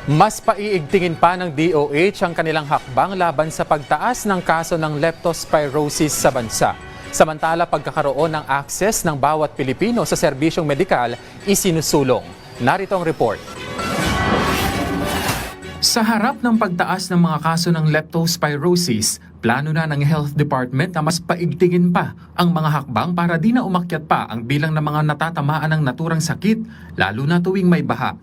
Mas paiigtingin pa ng DOH ang kanilang hakbang laban sa pagtaas ng kaso ng leptospirosis sa bansa. Samantala, pagkakaroon ng access ng bawat Pilipino sa serbisyong medikal isinusulong. Narito ang report. Sa harap ng pagtaas ng mga kaso ng leptospirosis, plano na ng Health Department na mas paigtingin pa ang mga hakbang para di na umakyat pa ang bilang ng mga natatamaan ng naturang sakit, lalo na tuwing may baha.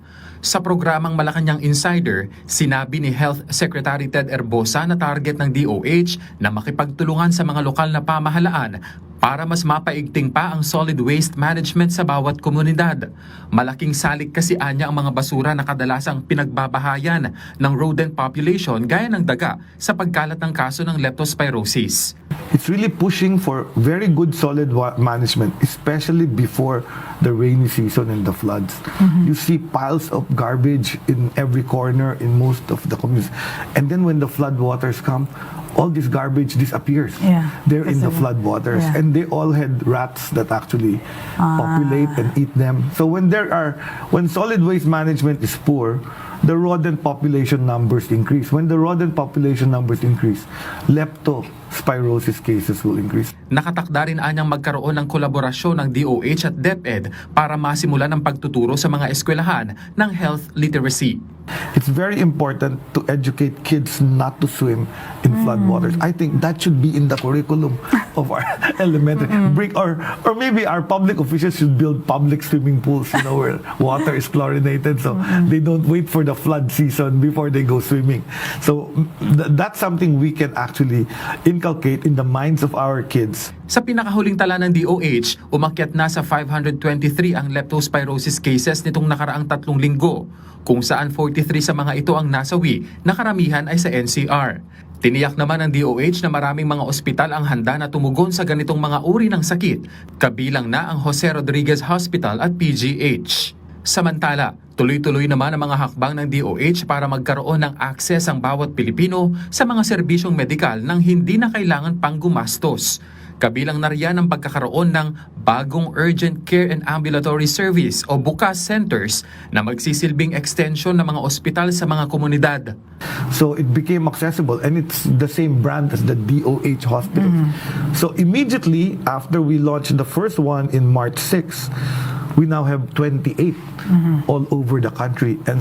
Sa programang Malacanang Insider, sinabi ni Health Secretary Ted Herbosa na target ng DOH na makipagtulungan sa mga lokal na pamahalaan para mas mapaigting pa ang solid waste management sa bawat komunidad. Malaking salik kasi anya ang mga basura na kadalasang pinagbabahayan ng rodent population gaya ng daga sa pagkalat ng kaso ng leptospirosis. It's really pushing for very good solid management, especially before the rainy season and the floods. You see piles of garbage in every corner in most of the communities. And then when the flood waters come, all this garbage disappears. They're in the flood waters. And they all had rats that actually populate and eat them. So when solid waste management is poor, the rodent population numbers increase. When the rodent population numbers increase, leptospirosis cases will increase. Nakatakda rin anyang magkaroon ng kolaborasyon ng DOH at DepEd para masimulan ang pagtuturo sa mga eskwelahan ng health literacy. It's very important to educate kids not to swim in floodwaters. I think that should be in the curriculum of our elementary. Or maybe our public officials should build public swimming pools, where water is chlorinated, so they don't wait for the flood season before they go swimming. So that's something we can actually inculcate in the minds of our kids. Sa pinakahuling tala ng DOH, umakyat na sa 523 ang leptospirosis cases nitong nakaraang 3 linggo, kung saan 43 sa mga ito ang nasawi na karamihan ay sa NCR. Tiniyak naman ng DOH na maraming mga ospital ang handa na tumugon sa ganitong mga uri ng sakit, kabilang na ang Jose Rodriguez Hospital at PGH. Samantala, tuloy-tuloy naman ang mga hakbang ng DOH para magkaroon ng akses ang bawat Pilipino sa mga serbisyong medikal nang hindi na kailangan pang gumastos. Kabilang na riyan ang pagkakaroon ng bagong Urgent Care and Ambulatory Service o BUCAS centers na magsisilbing extension ng mga ospital sa mga komunidad. So it became accessible, and it's the same brand as the DOH hospital. So immediately after we launched the first one in March 6, we now have 28 all over the country, and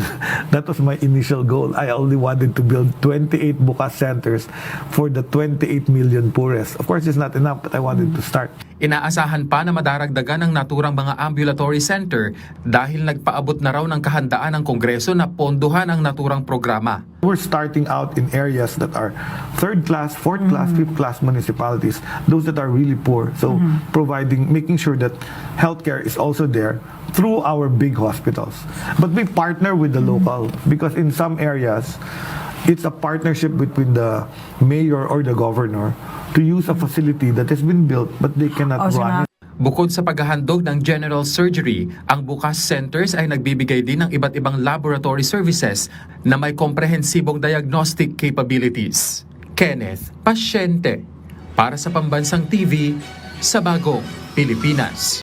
that was my initial goal. I only wanted to build 28 BUCAS centers for the 28 million poorest. Of course, it's not enough, but I wanted to start. Inaasahan pa na madaragdagan ng naturang mga ambulatory center dahil nagpaabot na raw ng kahandaan ng Kongreso na pondohan ang naturang programa. We're starting out in areas that are third class, fourth class, fifth class municipalities, those that are really poor. So making sure that healthcare is also there through our big hospitals. But we partner with the local, because in some areas, it's a partnership between the mayor or the governor to use a facility that has been built but they cannot run it. Bukod sa paghahandog ng general surgery, ang BUCAS centers ay nagbibigay din ng iba't ibang laboratory services na may komprehensibong diagnostic capabilities. Kenneth Pasyente, para sa Pambansang TV, sa Bagong Pilipinas.